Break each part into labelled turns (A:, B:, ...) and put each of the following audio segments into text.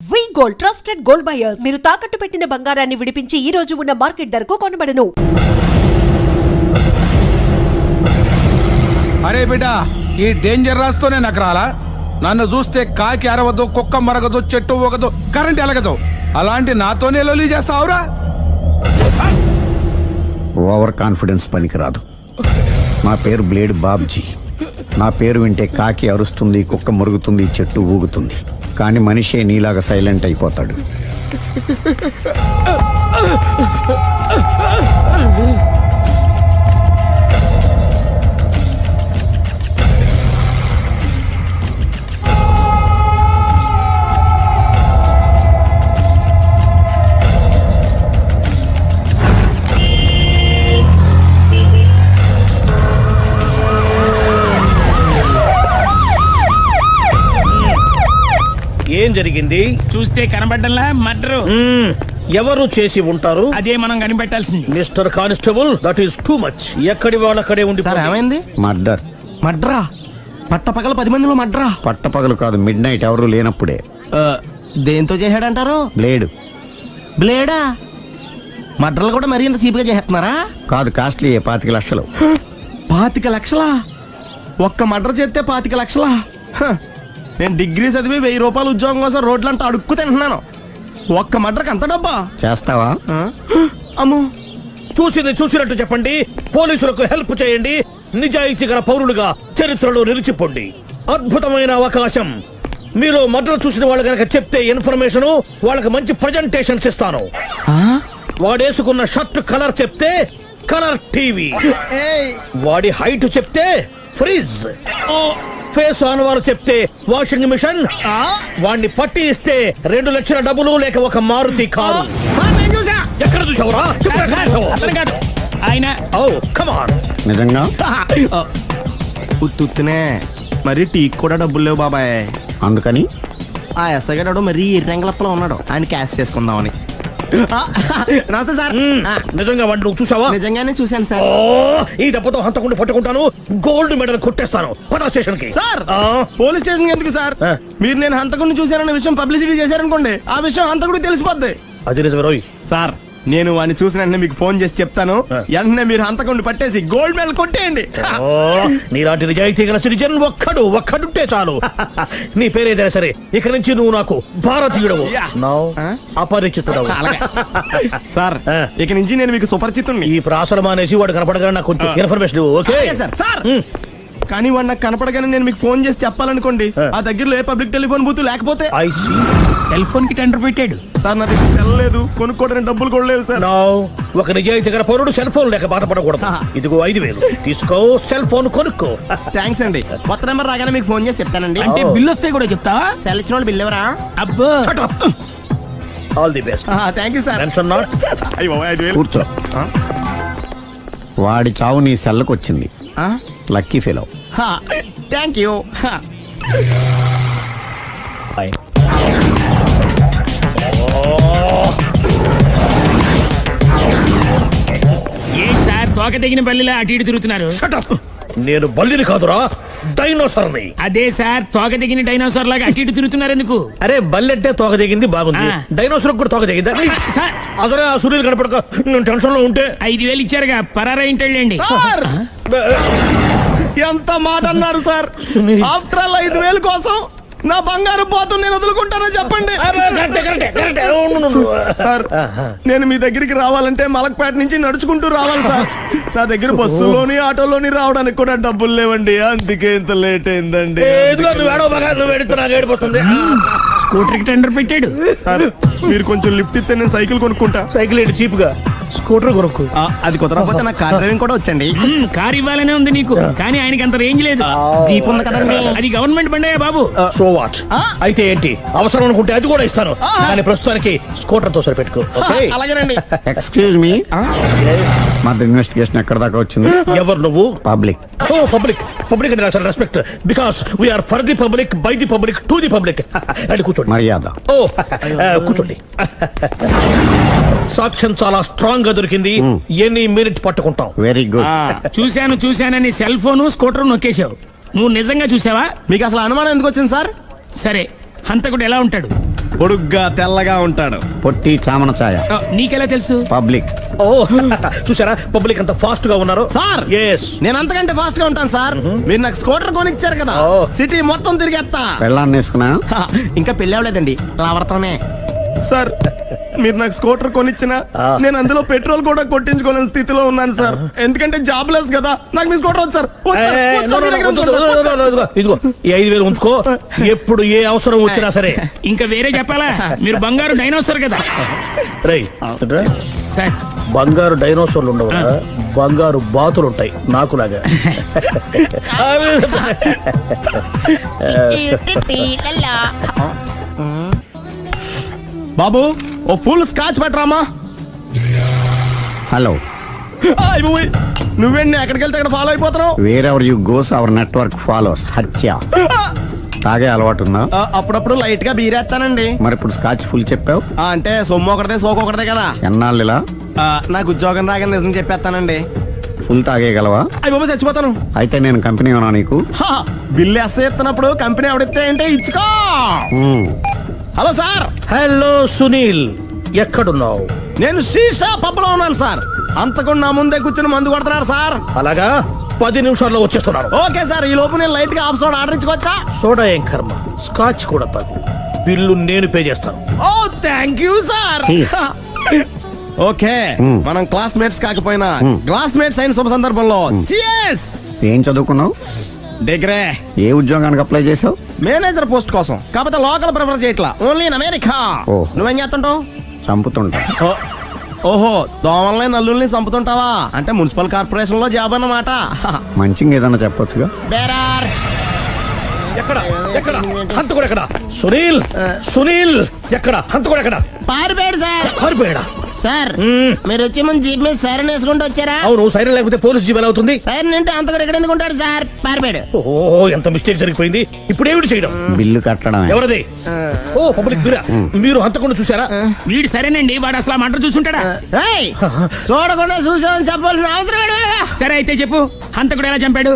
A: వి gold trusted gold buyers మీరు తాకట్టు పెట్టిన బంగారాన్ని విడిపించి ఈ రోజు ఉన్న మార్కెట్ ధరకు కొనబడను.
B: అరే బిడ్డా, ఈ డేంజర్ రాస్తూనే నాకు రాలా. నన్ను చూస్తే కాకి అరవదు, కుక్క మరగదు, చెట్టు ఊగదు, కరెంట్ ఎలగదు. అలాంటి నాతోనే లొల్లి చేస్తావురా?
C: ఓవర్ కాన్ఫిడెన్స్ పనికిరాదు. నా పేరు బ్లేడ్ బాబ్జీ. నా పేరు వింటే కాకి అరుస్తుంది, కుక్క మురుగుతుంది, చెట్టు ఊగుతుంది. కానీ మనిషే నీలాగా సైలెంట్ అయిపోతాడు.
D: ఏం జరిగింది?
E: చూస్తే కనబడ్డంలా మర్డరు.
D: ఎవరు చేసి ఉంటారు?
E: అదే మనం కనిపెట్టాల్సింది.
D: Mister constable, that is too much. ఎక్కడి వాళ్ళక్కడే ఉండి.
F: సార్ ఏమైంది?
C: మర్డర్.
F: మడ్రా? పట్టపగల 10 మందిలో మడ్రా?
C: పట్టపగలు కాదు, మిడ్ నైట్ ఎవరు లేనప్పుడే.
F: దేంతో చేశాడంటారు?
C: బ్లేడ్.
F: బ్లేడా? మడ్రలు కూడా మరీ ఇంత చీప్గా చేస్తున్నారా?
C: కాదు, కాస్ట్లీ 25 లక్షలు.
F: 25 లక్షలా? ఒక్క మడ్ర చేస్తే 25 లక్షలా? నేను డిగ్రీ చదివి 1000 రూపాయలు ఉద్యోగం కోసం రోడ్లంతా అడుక్కు తింటున్నాను. ఒక్క మడ్రకు అంత డబ్బా?
C: చేస్తావా?
F: అమ్మో.
D: చూసినట్టు చెప్పండి. పోలీసులకు హెల్ప్ చేయండి. నిజాయితీ గల పౌరులుగా చరిత్రలో నిలిచిపోండి. అద్భుతమైన అవకాశం. మీరు మర్డర్ చూసిన వాళ్ళు కనుక చెప్తే ఇన్ఫర్మేషన్, వాళ్ళకి మంచి ప్రజెంటేషన్స్ ఇస్తాను. వాడేసుకున్న షర్ట్ కలర్ చెప్తే కలర్ టీవీ, వాడి హైట్ చెప్తే ఫ్రిజ్, ఫేస్ ఆన్ వారు చెప్తే వాషింగ్ మిషన్, వాడిని పట్టి ఇస్తే 2 లక్షల డబ్బులు లేక ఒక మారుతి కారు. ఎక్కడ చూసావురా?
E: అతను కాదు ఆయన.
D: Oh come on.
C: నిజంగా?
F: ఉత్తునే మరి టీకి కూడా డబ్బులు లేవు బాబాయ్.
C: అందుకని
F: ఆ ఎస్ఐ గారు మరీ ఎర్రంగలప్పలో ఉన్నాడు. ఆయన క్యాష్ చేసుకుందామని. నమస్తే సార్.
D: నిజంగా వాడిని నువ్వు చూసావా?
F: నిజంగానే చూశాను సార్.
D: ఈ దెబ్బతో హంతకుండా పట్టుకుంటాను, గోల్డ్ మెడల్ కొట్టేస్తాను. పద స్టేషన్ కి.
F: సార్, పోలీస్ స్టేషన్ ఎందుకు సార్? మీరు నేను హంతకుడిని చూశానన్న విషయం పబ్లిసిటీ చేశారనుకోండి, ఆ విషయం హంతకుడికి తెలిసిపోద్ది.
D: అది నిజమే రోయ్.
F: సార్, నేను వాడిని చూసిన వెంటనే మీకు ఫోన్ చేసి చెప్తాను. వెంటనే మీరు హంతకుడిని పట్టేసి గోల్డ్ మెడల్ కొట్టేయండి.
D: నీలాంటి నిజాయితీ గల సిటిజన్ ఒక్కడుంటే చాలు. నీ పేరేదైనా సరే, ఇక నుంచి నువ్వు నాకు భారతీయుడవు, అపరిచితుడవు.
F: సార్, ఇక నుంచి నేను మీకు సుపరిచితుడిని.
D: ఈ ప్రాసలు మానేసి వాడు కనపడగానే నాకు కొంచెం ఇన్ఫర్మేషన్ ఇవ్వు. Okay
F: sir. కానీ వాడు నాకు కనపడగానే నేను మీకు ఫోన్ చేసి చెప్పాలనుకోండి, ఆ దగ్గరలో ఏ పబ్లిక్ టెలిఫోన్ బూత్ లేకపోతే.
E: సెల్ ఫోన్ కి టెండర్ పెట్టాడు
F: సార్. నా దగ్గర వెళ్ళలేదు, కొనుక్కోవడానికి డబ్బులు కూడా లేవు సార్.
D: ఒక నిజాయితీ గల పౌరుడు సెల్ ఫోన్ లేక బాధపడకూడదు. ఇదిగో 5000 తీసుకో, సెల్ ఫోన్ కొనుక్కో.
F: థ్యాంక్స్ అండి. కొత్త నెంబర్ రాగానే మీకు ఫోన్ చేసి చెప్తానండి.
E: అంటే బిల్ వస్తే కూడా చెప్తావా?
F: సెల్ ఇచ్చిన వాళ్ళు బిల్ ఎవరా?
E: అబ్బో.
D: All the best.
F: Thank you sir.
D: Tension not.
C: కూర్చో. వాడి చావు నీ సెల్లకు వచ్చింది. Lucky fellow.
F: Thank you.
E: ఏం సార్ తోక తెగిన బల్లిలా అటు ఇటు తిరుగుతున్నారు?
D: నేను బల్లిని కాదురా, డైనోసార్ని.
E: అదే సార్, తోక తెగిన డైనోసార్ లాగా అటు ఇటు తిరుగుతున్నారు ఎందుకు?
D: అరే బల్లెట్టే తోక దిగింది బాగుంది, డైనోసార్ కూడా తోక దిగిందా?
E: సార్,
D: అదరే ఆ సూర్యుడు కనపడక నేను టెన్షన్ లో ఉంటే.
E: 5000 ఇచ్చారుగా, పరారా ఇంటండి.
F: ఎంత మాట అన్నారు సార్? ఆఫ్టర్ ఆల్ 5000 కోసం నా బంగారు పోతుంది నేను వదులుకుంటానని చెప్పండి సార్. నేను మీ దగ్గరికి రావాలంటే మలక్పేట నుంచి నడుచుకుంటూ రావాలి సార్. నా దగ్గర బస్సులోని ఆటోలోని రావడానికి కూడా డబ్బులు లేవండి. అందుకే ఇంత లేట్ అయిందండి.
E: స్కూటర్ కి టెండర్ పెట్టాడు
F: సార్. మీరు కొంచెం లిఫ్ట్ ఇస్తే నేను సైకిల్ కొనుక్కుంటా.
D: సైకిల్ ఏంటి చీప్ గా, స్కూటర్ కొనుక్కు.
F: అది కుదరకపోతే నాకు కార్ డ్రైవింగ్ కూడా వచ్చండి.
E: కార్ ఇవ్వాలనే ఉంది నీకు, కానీ ఆయనకి అంత రేంజ్ లేదు.
F: జీప్ ఉంది కదండి.
E: అది గవర్నమెంట్ బండే బాబు.
D: So what? అయితే ఏంటి, అవసరం అనుకుంటే అది కూడా ఇస్తాను, కానీ ప్రస్తుతానికి స్కూటర్ తో సరిపెట్టుకో.
F: అలాగేనండి.
C: ఎక్స్క్యూజ్ మీ, మా ఇన్వెస్టిగేషన్ ఎక్కడ దాకా వచ్చింది?
D: ఎవరు నువ్వు?
C: పబ్లిక్.
D: ఓ పబ్లిక్. పబ్లిక్ అంటే చాలా respect, because we are for the public, by the public, to the public. అది కూర్చోండి.
C: మర్యాద.
D: ఓ కూర్చోండి. సాక్ష్యం చాలా స్ట్రాంగ్ గా దొరికింది. ఎన్ని మినిట్ పట్టుకుంటాం.
C: Very good.
E: చూశానని సెల్ ఫోను స్కూటర్ నొక్కేశావు. నువ్వు నిజంగా చూసావా?
F: మీకు అసలు అనుమానం ఎందుకు వచ్చింది సార్?
E: సరే, హంతకుడు ఎలా ఉంటాడు?
F: పొడుగ్గా తెల్లగా ఉంటాడు.
C: పొట్టి చామన ఛాయ.
E: నీకెలా తెలుసు?
C: పబ్లిక్.
D: ఓ చూసారా పబ్లిక్ అంత ఫాస్ట్ గా ఉన్నారు.
F: సార్
D: ఎస్
F: నేను అంతకంటే ఫాస్ట్ గా ఉంటాను సార్. మీరు నాకు స్కూటర్ కొనిచ్చారు కదా,
D: ఓ.
F: సిటీ మొత్తం తిరిగేస్తా.
C: పెళ్ళాన్ని వేసుకున్నా.
F: ఇంకా పెళ్లి అవ్వలేదండి, లావర్తోనే. సార్ మీరు నాకు స్కూటర్ కొనిచ్చిన నేను అందులో పెట్రోల్ కూడా కొట్టించుకోలేని స్థితిలో ఉన్నాను సార్. ఎందుకంటే జాబ్ లెస్ కదా, నాకు మీ స్కూటర్ వద్దు సార్. వద్దు సార్, వద్దు సార్, మీ దగ్గర ఉంచుకోండి సార్. వద్దు సార్.
D: ఇదిగో ఈ 5,000 ఉంచుకో, ఎప్పుడు ఏ అవసరం వచ్చినా సరే.
E: ఇంకా వేరే చెప్పాలా? మీరు బంగారు డైనోసర్ కదా
D: రై
E: సార్.
D: బంగారు డైనోసార్లు ఉండవు, బంగారు బాతులు ఉంటాయి నాకులాగా.
F: బాబు ఓ ఫుల్ స్కాచ్ పెట్టరామా.
C: హలో.
F: నువ్వేండి ఎక్కడికి వెళ్తే అక్కడ ఫాలో అయిపోతున్నావు?
C: Wherever you goes our network follows. హత్య. తాగే అలవాటు ఉందా?
F: అప్పుడప్పుడు లైట్ గా బీరేస్తానండి.
C: మరి ఇప్పుడు స్కాచ్ ఫుల్ చెప్పావు.
F: అంటే సొమ్ము ఒకటిదే సోకు ఒకటిదే కదా.
C: ఎన్నాళ్ళు ఇలా?
F: నాకు ఉద్యోగం రాగానే నిజం చెప్పేస్తానండి.
C: ఫుల్ తాగేయగలవా?
F: అయ్యి బాబు చచ్చిపోతాను.
C: అయితే నేను కంపెనీ ఉన్నా నీకు.
F: బిల్లు ఎస్ ఎత్తినప్పుడు కంపెనీ ఎవడితే అంటే ఇచ్చుకో. Hello sir.
D: హలో సునీల్, ఎక్కడున్నావు?
F: నేను శీషా పబ్ లో ఉన్నాను సార్. అంతకుండా నా ముందే కూర్చుని మందు కొడుతున్నాడు సార్.
D: అలాగా 10 నిమిషాల్లో వచ్చేస్తున్నాను.
F: ఓకే సార్, ఈ లోపు నేను లైట్ గా హాఫ్ సోడా ఆర్డర్ ఇచ్చుకోవచ్చా?
D: సోడా ఏం కర్మ, స్కాచ్ కూడా తాగు. బిల్లు నేను పే చేస్తాను.
F: Oh thank you sir.
C: Cheers.
F: Okay మనం క్లాస్మేట్స్ కాకపోయినా క్లాస్మేట్స్ అయిన శుభ సందర్భంలో cheers.
C: ఏం చదువుకున్నావు?
F: డిగ్రీ.
C: ఏ ఉద్యోగానికి అప్లై చేసావు?
F: మేనేజర్ పోస్ట్ కోసం, కాకపోతే లోకల్ ప్రిఫర్ చేయట్లా, ఓన్లీ ఇన్ అమెరికా.
C: ఓ.
F: నువ్వేం చేస్తుంటావు?
C: చంపుతుంటా.
F: ఓహో, దోమల్ని నల్లుల్ని చంపుతుంటావా? అంటే మున్సిపల్ కార్పొరేషన్ లో జాబ్ అన్నమాట.
C: మంచిగా ఏదన్నా చెప్పొచ్చుగా.
F: బేరార్.
D: ఎక్కడ ఎక్కడ హంతకుడు ఎక్కడ? సునీల్, సునీల్ ఎక్కడ? హంతకుడు ఎక్కడ?
F: పారిపోయాడు సార్.
D: కారిపోయాడా?
F: సార్ మీరు వచ్చే ముందు జీప్ మీద సైరన్ వేసుకుంటూ వచ్చారా?
D: అవును, సైరన్ లేకపోతే పోలీస్ జీబ్ ఎలా అవుతుంది?
F: సైరన్ అంటే అంతకుడు ఎక్కడ ఎందుకు ఉంటాడు సార్? పారిపోయాడు.
D: ఓ ఎంత మిస్టేక్ జరిగిపోయింది. ఇప్పుడు ఏమిటి చేయడం?
C: బిల్లు కట్టడమే.
D: ఎవరది? ఓ పబ్లిక్ మీరా? మీరు హంతకుండా చూసారా?
E: వీడు సరేనండి, వాడు అసలు ఆ మంట చూసుంటాడా?
F: ఏయ్, చూడకుండా చూసామని చెప్పాల్సిన అవసరం లేదు.
E: సరే అయితే చెప్పు, హంతకుడు ఎలా చంపాడు?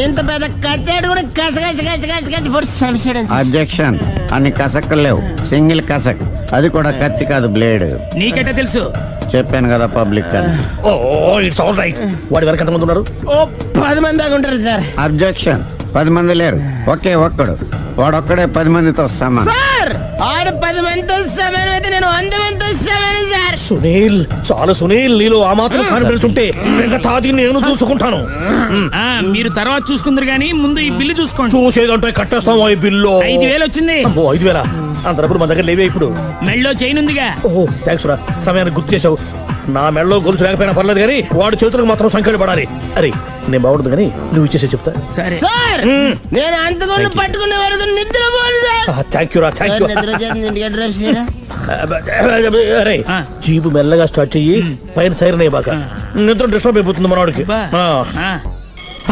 F: ఇంత పెద్ద కచ్చాడు కూడా కచ్చ కచ్చ కచ్చ కచ్చ కచ్చ పొడి చంపేశాడు.
C: అబ్జెక్షన్. అన్ని కసక్కలు లేవు, సింగిల్ కసక్. అది కూడా కత్తి కాదు, బ్లేడ్.
E: నీకెట్టా తెలుసు?
C: చెప్పాను కదా పబ్లిక్ అని.
D: Oh it's all right. వాడి వరకు ఎంతమంది ఉన్నారు?
F: ఓ 10 మంది దాకా ఉంటారు సార్.
C: అబ్జెక్షన్. 10 మంది లేరు, ఒకే ఒక్కడు. వాడొక్కడే 10 మందితో సమానం.
F: సార్ ఆడు 10 మందితో సమానం అయితే నేను 100 మందితో సమానం సార్.
D: సునీల్, చాలా సునీల్, నీలో ఆ మాత్రం కాన్ఫిడెన్స్ ఉంటే తాగి నేను చూసుకుంటాను.
E: ఆ మీరు తర్వాత చూసుకుందరు గానీ ముందు ఈ బిల్లు చూసుకోండి.
D: చూసేదంటే కట్టేస్తాం ఈ బిల్లు.
E: 5,000 వచ్చింది.
D: 5,000 అంత డబ్బులు మన దగ్గర లేవే ఇప్పుడు.
E: మెళ్ళో చైన్ ఉందిగా.
D: ఓహో థ్యాంక్స్ రా, సమయానికి గుర్తు చేసావు. నా మెడలో గొలుసు లేకపోయినా పర్లేదు కానీ వాడి చేతులకు మాత్రం సంఖ్యలు పడాలి. అరే నేను బాగుండదు కానీ నువ్వు ఇచ్చేసే చెప్తా.
E: సరే
F: సార్ నేను అంతకుండా పట్టుకునే వరకు నిద్రపోను సార్.
D: థ్యాంక్ యూ రా, థ్యాంక్ యూ.
F: నిద్ర వచ్చేసింది, ఇంటికి అడ్రస్ చేయరా?
D: అరే
E: ఆ.
D: జీబు మెల్లగా స్టార్ట్ చెయ్యి, పైన సైరన్ అయ్యాక నిద్ర డిస్టర్బ్ అయిపోతుంది మనవాడికి.
E: బా.
D: ఆ.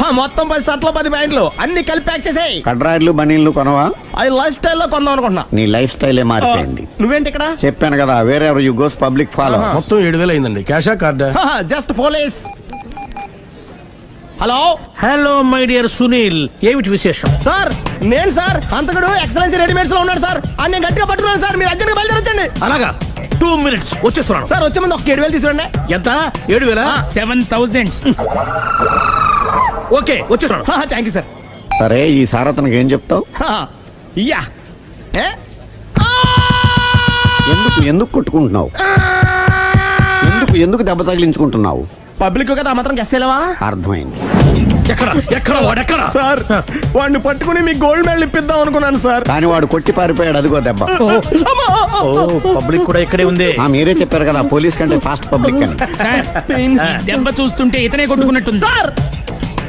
E: ఆ,
F: మొత్తం 10 షర్ట్లు 10 ప్యాంట్లు అన్ని కలిపి ప్యాక్ చేసేయ్.
C: కడ్రాయిడ్లు బనీళ్లు కొనవా?
F: అది లైఫ్ స్టైల్లో కొందాం అనుకుంటున్నా.
C: నీ లైఫ్ స్టైలే మారిపోయింది.
F: నువ్వేంటి ఇక్కడ?
C: చెప్పాను కదా, wherever you goes public follow.
B: మొత్తం 7,000 అయిందండి. క్యాషా కార్డా?
F: Just police. Hello
D: hello my dear Sunil, ఏమిటి విశేషం?
F: సార్ నేను సార్ అంతకుడు ఎక్సలెన్సీ రెడీమేడ్స్ లో ఉన్నాడు సార్. అని నేను గట్టిగా పట్టుకున్నాను సార్. మీరు అర్జెంట్గా బయలుదేరొచ్చండి.
D: అలాగా 2 minutes వచ్చేస్తున్నాను.
F: సార్ వచ్చే ముందు ఒక 7,000 తీసుకురండి.
D: ఎంత? 7,000?
E: 7,000.
D: ఓకే వచ్చేస్తున్నాను.
F: Thank you sir.
C: సరే, ఈ సారతనకి ఏం చెప్తావు?
F: ఇయ్యా ఏ?
C: ఎందుకు కొట్టుకుంటున్నావు? ఎందుకు దెబ్బ తగిలించుకుంటున్నావు?
F: పబ్లిక్ కదా మాత్రం గెస్సేలవా?
C: అర్థమైంది.
D: ఎక్కడ వాడెక్కడ?
F: సార్ వాడిని పట్టుకుని మీ గోల్డ్ మెడల్ ఇప్పిద్దాం అనుకున్నాను సార్.
C: కానీ వాడు కొట్టి పారిపోయాడు, అదిగో దెబ్బ.
D: ఓ పబ్లిక్ కూడా ఇక్కడే ఉంది.
C: మీరే చెప్పారు కదా పోలీస్ కంటే ఫాస్ట్ పబ్లిక్ అని.
E: సార్ ఈ దెబ్బ చూస్తుంటే ఇతనే కొట్టుకున్నట్టుంది.
F: సార్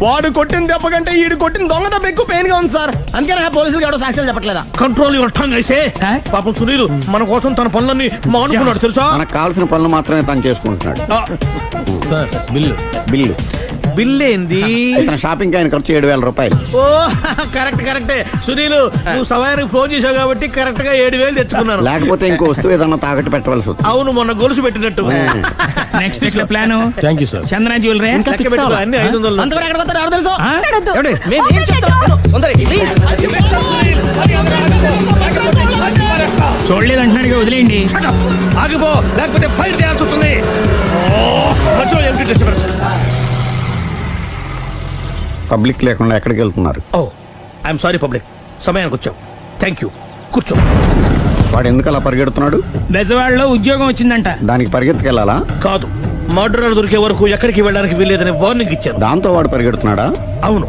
F: వాడు కొట్టిన దెబ్బ కంటే ఈడు కొట్టిన దొంగ దెబ్బ ఎక్కువ పెయిన్ గా ఉంది సార్. అందుకే నా పోలీసులు ఎవడో సాక్ష్యాలు చెప్పట్లేదా?
D: కంట్రోల్ యువర్ టంగ్ అయితే.
E: సార్?
D: పాపం సునీల్ మన కోసం తన పనులన్నీ మానుకున్నాడు తెలుసా?
C: మనకు కావాల్సిన పనులు మాత్రమే తను చేసుకుంటున్నాడు.
B: Sir bill.
C: బిల్లు
D: బిల్ ఏంది?
C: ఇతను షాపింగ్ ఆయన ఖర్చు 7,000 రూపాయలు.
D: ఓ కరెక్టే సునీల్, నువ్వు సమయానికి ఫోన్ చేసావు కాబట్టి కరెక్ట్ గా 7,000 తెచ్చుకున్నాను.
C: లేకపోతే ఇంకో వస్తువు ఏదన్నా తాకట్టు పెట్టవలసి వస్తుంది.
D: అవును, మొన్న గొలుసు పెట్టినట్టు.
E: నెక్స్ట్ వీక్ లో plan
B: thank you sir.
E: Chandra jewellery.
D: లెక్క పెట్టుకో, అన్ని 500.
F: అంతవరకు ఎక్కడ పోతారు ఎవరు తెలుసు?
D: ఏమండి? మేము ఏం చెప్తాం? తొందరగా ఇది.
E: చూడలేదు అంటున్నాడుగా వదిలేయండి.
D: Shut up! ఆగిపో, లేకపోతే ఫైర్ చేయాల్సి వస్తుంది. మధ్యలో ఏమిటి disturbance?
C: పబ్లిక్ లేకుండా ఎక్కడికి వెళ్తున్నారు?
D: Oh, I'm sorry పబ్లిక్, సమయానికి వచ్చావు. థ్యాంక్ యూ, కూర్చో.
C: వాడు ఎందుకు అలా పరిగెడుతున్నాడు?
E: బెజవాడలో ఉద్యోగం వచ్చిందంట.
C: దానికి పరిగెత్తుకెళ్ళాలా?
D: కాదు, మర్డరర్ దొరికే వరకు ఎక్కడికి వెళ్ళడానికి వీల్లేదని వార్నింగ్ ఇచ్చాను.
C: దాంతో వాడు పరిగెడుతున్నాడా?
D: అవును,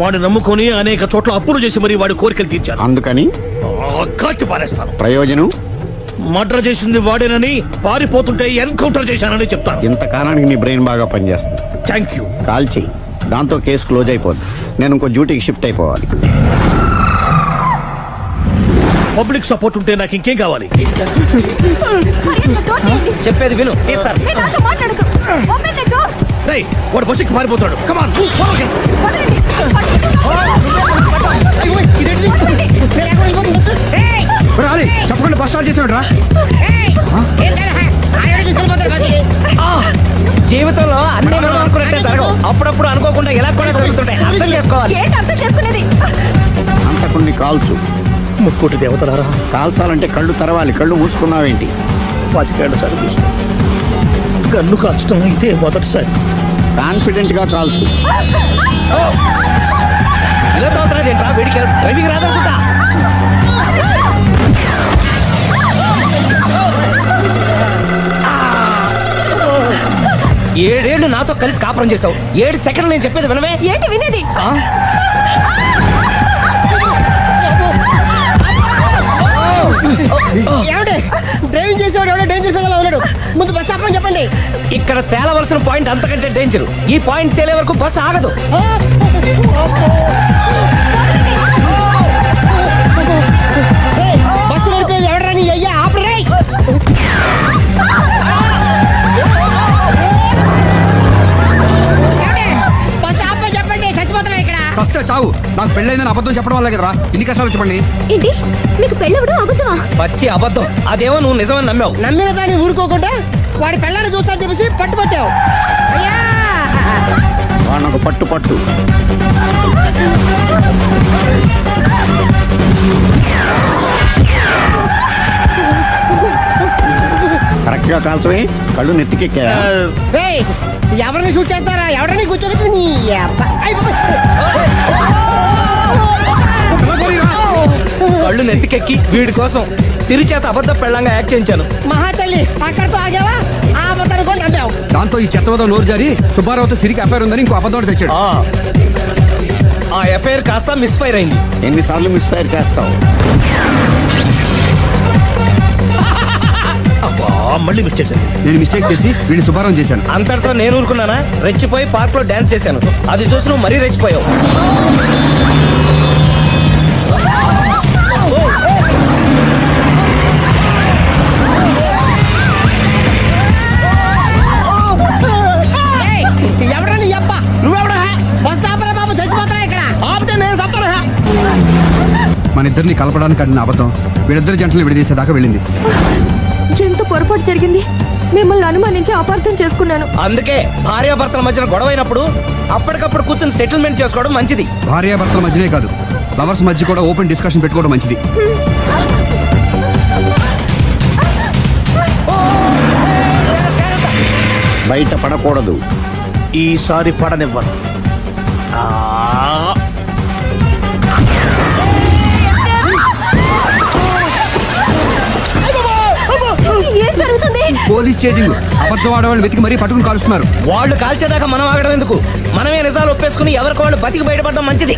D: వాడిని నమ్ముకొని అనేక చోట్ల అప్పులు చేసి మరి వాడి కోరికలు తీర్చాను.
C: అందుకని
D: కాల్చి పారేస్తాను.
C: ప్రయోజనం?
D: మర్డర్ చేసింది వాడేనని, పారిపోతుంటే ఎన్కౌంటర్ చేశానని చెప్తాను.
C: ఇంతకాలానికి నీ బ్రెయిన్ బాగా పనిచేస్తుంది.
D: Thank you.
C: కాల్ చెయ్యి, దాంతో కేసు క్లోజ్ అయిపోద్ది. నేను ఇంకో డ్యూటీకి షిఫ్ట్ అయిపోవాలి.
D: పబ్లిక్ సపోర్ట్ ఉంటే నాకు ఇంకేం కావాలి?
G: చెప్పేది విను, తీస్తారు.
D: రేయ్, వాడు బస్సుకి పారిపోతాడు. కమాన్,
B: చెప్పకుండా బస్ స్టార్ట్ చేసాడు రా.
G: జీవితంలో అన్ని మనం అనుకున్నట్టే జరగవు. అప్పుడప్పుడు అనుకోకుండా ఎలా కూడా జరుగుతుంటాయి. అర్థం చేసుకోవాలి.
C: అంతకుని కాల్చు.
D: ముక్కోటి దేవతలారా,
C: కాల్చాలంటే కళ్ళు తెరవాలి. కళ్ళు మూసుకున్నావేంటి?
D: 25 సార్లు చూసిన గన్ను కాల్చడం ఇదే మొదటిసారి.
C: కాన్ఫిడెంట్ గా కాల్చు.
G: ఇలా తోతున్నాడు ఏంట్రా? వీడికి డ్రైవింగ్ రాదనుకుంటా. ఏడేళ్లు నాతో కలిసి కాపురం చేసావు. 7 సెకండ్లు నేను చెప్పేది వినవే.
A: ఏంటి వినేది?
H: డ్రైవింగ్ చేసేవాడు ఎవడో డేంజర్ ఫీల్ ఉన్నాడు. ముందు బస్ ఆపమని చెప్పండి.
G: ఇక్కడ తేలవలసిన పాయింట్ అంతకంటే డేంజర్. ఈ పాయింట్ తేలే వరకు బస్సు ఆగదు.
H: బస్సు నడిపేది ఎవడరాని అయ్యా ఆపరే. బస్ ఆపమని చెప్పండి. చచ్చిపోతున్నా ఇక్కడ.
B: వస్తే చావు. నాకు పెళ్ళైందని అబద్ధం చెప్పడం వల్ల కదరా ఇన్ని కష్టాలు చెప్పండి.
A: ఏంటి మీకు పెళ్ళవడం అబద్ధమా?
G: పచ్చి అబద్ధం. అదేమో నువ్వు నిజమని నమ్మావు.
H: నమ్మిన దాన్ని ఊరుకోకుండా వాడి పెళ్ళాన్ని చూస్తాను తెలిసి పట్టుబట్టావు. అయ్యా
C: వాడినొక పట్టు పట్టు. కరెక్ట్ గా కాల్చవే. కళ్ళు నెత్తికెక్కా.
H: రేయ్, ఎవరిని షూట్ చేస్తారా? ఎవరిని కూర్చోగచ్చు నీ అబ్బా. అయ్ బాబోయ్.
G: కళ్ళు నెత్తికెక్కి వీడి కోసం సిరి చేత అబద్ధ పెళ్ళంగా యాక్ట్ చేయించాను.
H: మహాతల్లి అక్కడితో ఆగావా? ఆ అబద్ధాన్ని కూడా నమ్మావు.
B: దాంతో ఈ చెత్తవదో నోరు జారి సుబ్బారావుతో సిరికి అఫైర్ ఉందని ఇంకో అబద్ధం తెచ్చాడు.
G: ఆ ఎఫ్ఐఆర్ కాస్త మిస్ఫైర్ అయింది.
C: ఎన్నిసార్లు మిస్ఫైర్ చేస్తావు?
D: అబ్బా, మళ్ళీ మిస్ చేశాను.
B: నేను మిస్టేక్ చేసి వీడిని శుభారం చేశాను.
G: అంతటితో నేను ఊరుకున్నానా? రెచ్చిపోయి పార్క్ లో డాన్స్ చేశాను. అది చూసి నువ్వు మరీ రెచ్చిపోయావు.
H: ఏయ్, ఎవరా నీ అబ్బా? నువ్వెవడా? బస్ ఆపరా బాబు, చచ్చిపోతున్నా ఇక్కడ. ఆపితే నేను చస్తాను.
B: మన ఇద్దరిని కలపడానికి ఆడిన అబద్ధం వీళ్ళిద్దరి జంటలు విడదీసేదాకా వెళ్ళింది.
A: ఎంత పొరపాటు జరిగింది. మిమ్మల్ని అనుమానించి అపార్థం చేసుకున్నాను.
G: అందుకే భార్యాభర్తల మధ్యన గొడవ అయినప్పుడు అప్పటికప్పుడు కూర్చొని సెటిల్మెంట్ చేసుకోవడం మంచిది.
B: భార్యాభర్తల మధ్యనే కాదు, లవర్స్ మధ్య కూడా ఓపెన్ డిస్కషన్ పెట్టుకోవడం మంచిది.
C: బయట పడకూడదు.
D: ఈసారి పడనివ్వను.
A: ఏం జరుగుతుంది?
B: Police chasing. అబద్ధం ఆడవాళ్ళు వెతికి మరీ పట్టుకుని కాలుస్తున్నారు.
G: వాళ్ళు కాల్చేదాకా మనం ఆగడం ఎందుకు? మనమే నిజాలు ఒప్పేసుకుని ఎవరికి వాళ్ళు బతికి బయటపడడం మంచిది.